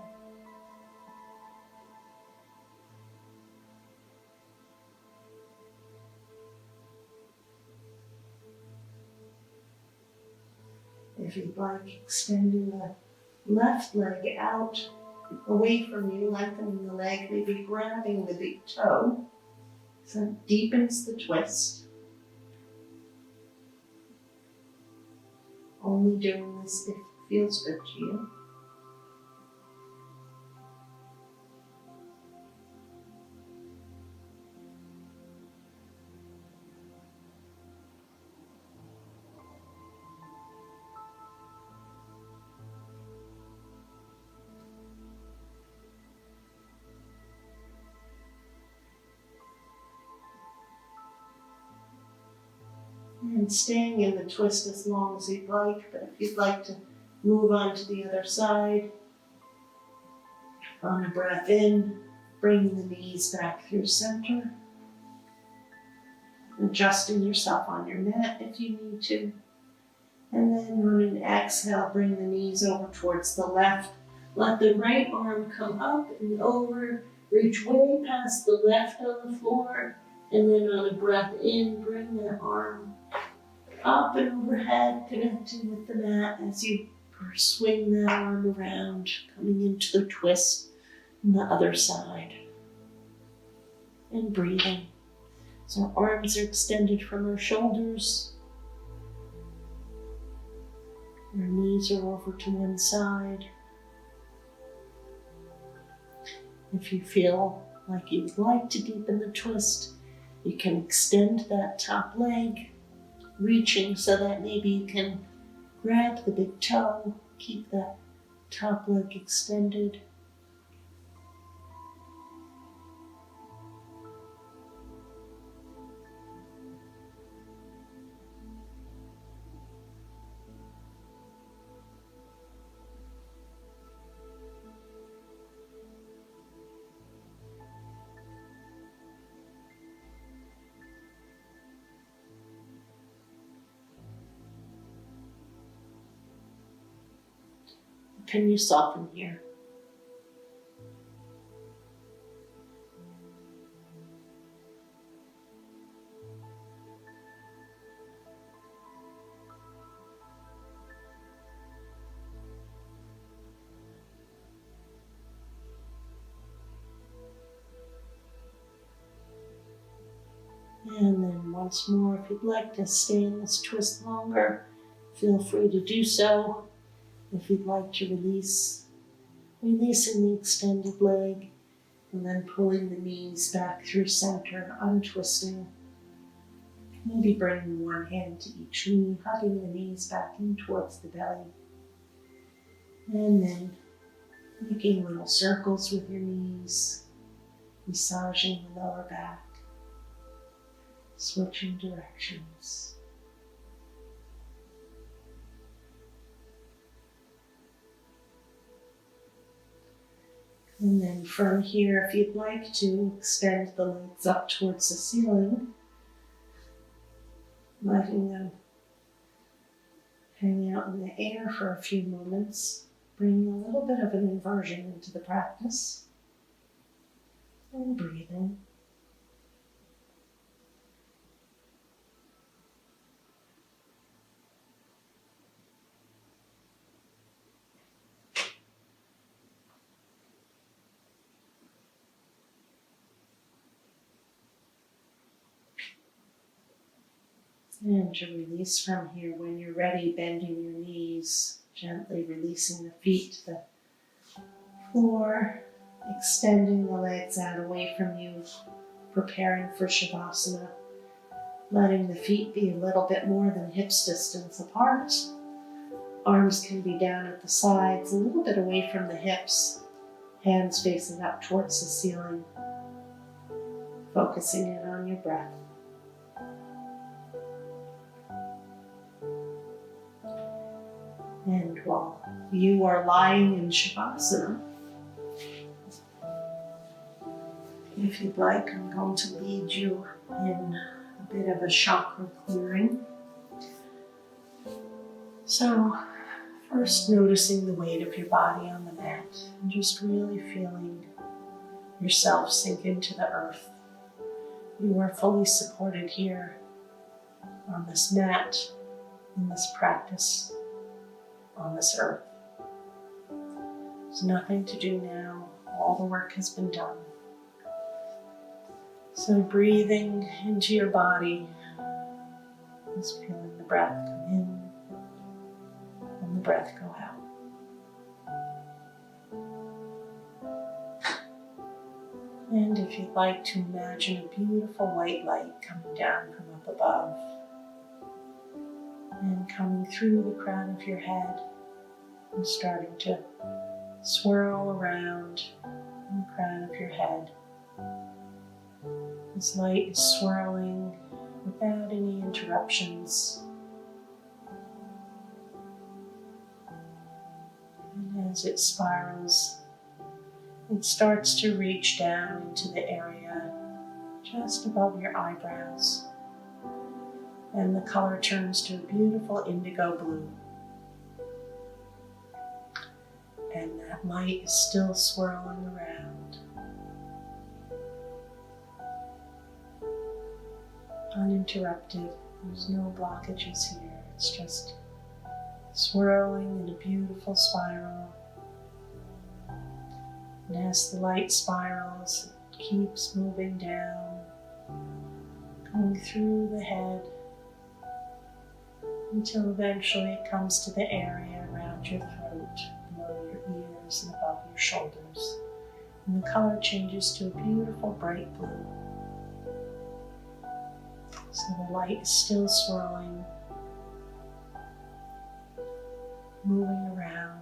If you'd like, extending the left leg out away from you, lengthening the leg, maybe grabbing the big toe. So it deepens the twist. Only doing this if it feels good to you. And staying in the twist as long as you'd like, but if you'd like to move on to the other side, on a breath in, bring the knees back through center, adjusting yourself on your mat if you need to. And then on an exhale, bring the knees over towards the left. Let the right arm come up and over, reach way past the left on the floor, and then on a breath in, bring that arm up and overhead, connecting with the mat as you swing that arm around, coming into the twist on the other side. And breathing. So our arms are extended from our shoulders. Our knees are over to one side. If you feel like you would like to deepen the twist, you can extend that top leg, reaching so that maybe you can grab the big toe, keep that top leg extended. Can you soften here? And then once more, if you'd like to stay in this twist longer, feel free to do so. If you'd like to release, releasing the extended leg, and then pulling the knees back through center, untwisting. Maybe bringing one hand to each knee, hugging the knees back in towards the belly. And then making little circles with your knees, massaging the lower back, switching directions. And then from here, if you'd like to, extend the legs up towards the ceiling, letting them hang out in the air for a few moments, bringing a little bit of an inversion into the practice, and breathing. And to release from here, when you're ready, bending your knees, gently releasing the feet to the floor, extending the legs out away from you, preparing for Shavasana, letting the feet be a little bit more than hips distance apart. Arms can be down at the sides, a little bit away from the hips, hands facing up towards the ceiling, focusing in on your breath. And while you are lying in Shavasana, if you'd like, I'm going to lead you in a bit of a chakra clearing. So, first noticing the weight of your body on the mat and just really feeling yourself sink into the earth. You are fully supported here on this mat, in this practice, on this earth. There's nothing to do now. All the work has been done. So breathing into your body, just feeling the breath come in and the breath go out. And if you'd like to imagine a beautiful white light coming down from up above and coming through the crown of your head and starting to swirl around the crown of your head. This light is swirling without any interruptions. And as it spirals, it starts to reach down into the area just above your eyebrows. And the color turns to a beautiful indigo blue. And that light is still swirling around, uninterrupted. There's no blockages here. It's just swirling in a beautiful spiral. And as the light spirals, it keeps moving down, going through the head, until eventually it comes to the area around your throat, below your ears and above your shoulders. And the color changes to a beautiful bright blue. So the light is still swirling, moving around.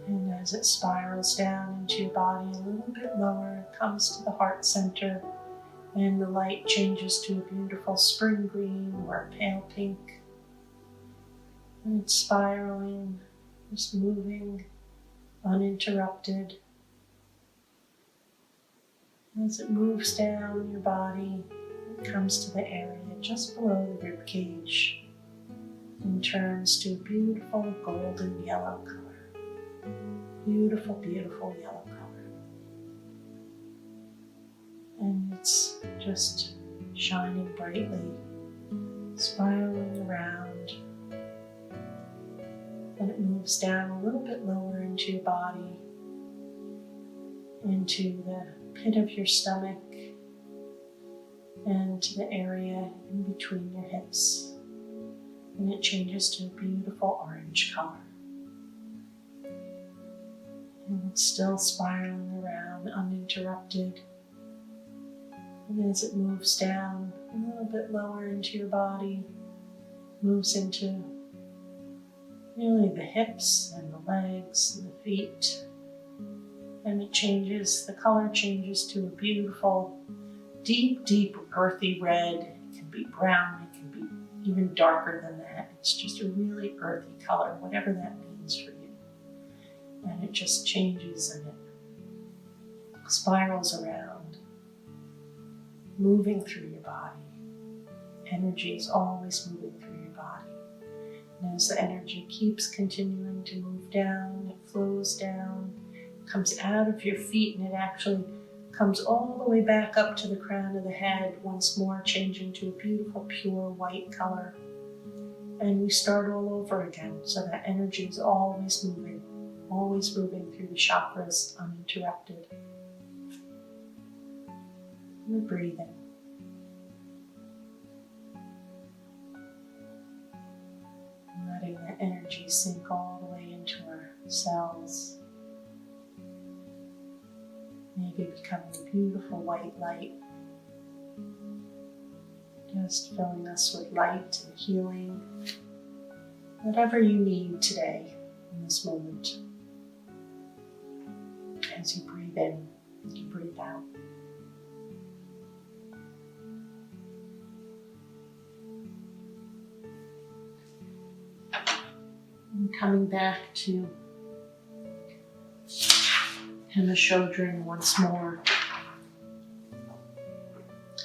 And as it spirals down into your body a little bit lower, it comes to the heart center, and the light changes to a beautiful spring green or a pale pink. And it's spiraling, just moving, uninterrupted. As it moves down your body, it comes to the area just below the rib cage and turns to a beautiful golden yellow color. Beautiful, beautiful yellow color. And it's just shining brightly, spiraling around. And it moves down a little bit lower into your body, into the pit of your stomach, and to the area in between your hips. And it changes to a beautiful orange color. And it's still spiraling around, uninterrupted. And as it moves down a little bit lower into your body, moves into really the hips and the legs and the feet. And it changes, the color changes to a beautiful, deep, deep earthy red. It can be brown, it can be even darker than that. It's just a really earthy color, whatever that means for you. And it just changes and it spirals around, moving through your body. Energy is always moving through your body. And as the energy keeps continuing to move down, it flows down, comes out of your feet, and it actually comes all the way back up to the crown of the head, once more changing to a beautiful pure white color. And we start all over again, so that energy is always moving through the chakras uninterrupted. We're breathing. Letting that energy sink all the way into our cells, maybe becoming a beautiful white light, just filling us with light and healing, whatever you need today in this moment. As you breathe in, you breathe out. And coming back to Hema once more.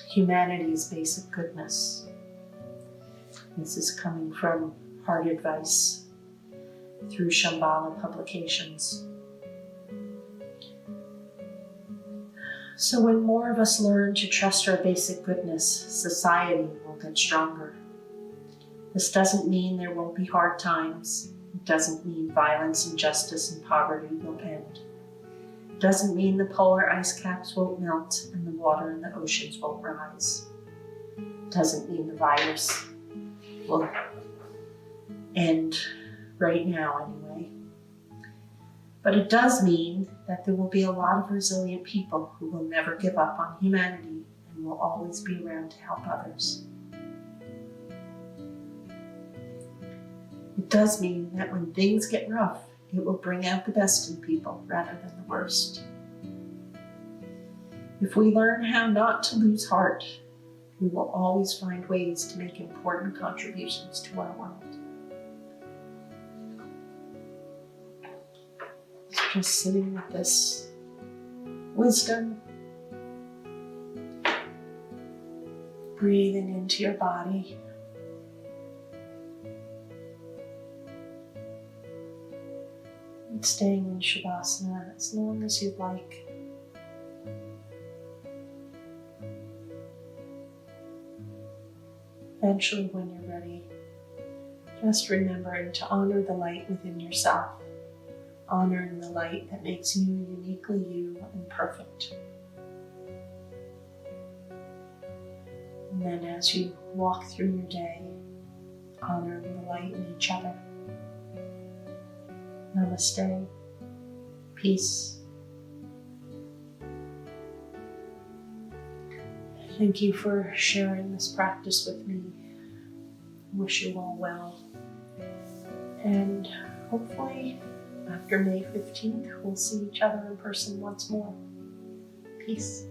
Humanity's basic goodness. This is coming from Heart Advice through Shambhala Publications. So when more of us learn to trust our basic goodness, society will get stronger. This doesn't mean there won't be hard times. It doesn't mean violence, injustice, and poverty will end. It doesn't mean the polar ice caps won't melt and the water in the oceans won't rise. It doesn't mean the virus will end right now anyway. But it does mean that there will be a lot of resilient people who will never give up on humanity and will always be around to help others. It does mean that when things get rough, it will bring out the best in people rather than the worst. If we learn how not to lose heart, we will always find ways to make important contributions to our world. So just sitting with this wisdom, breathing into your body. And staying in Shavasana as long as you'd like. Eventually, when you're ready, just remembering to honor the light within yourself, honoring the light that makes you uniquely you and perfect. And then as you walk through your day, honoring the light in each other. Namaste, peace. Thank you for sharing this practice with me. I wish you all well. And hopefully after May 15th, we'll see each other in person once more. Peace.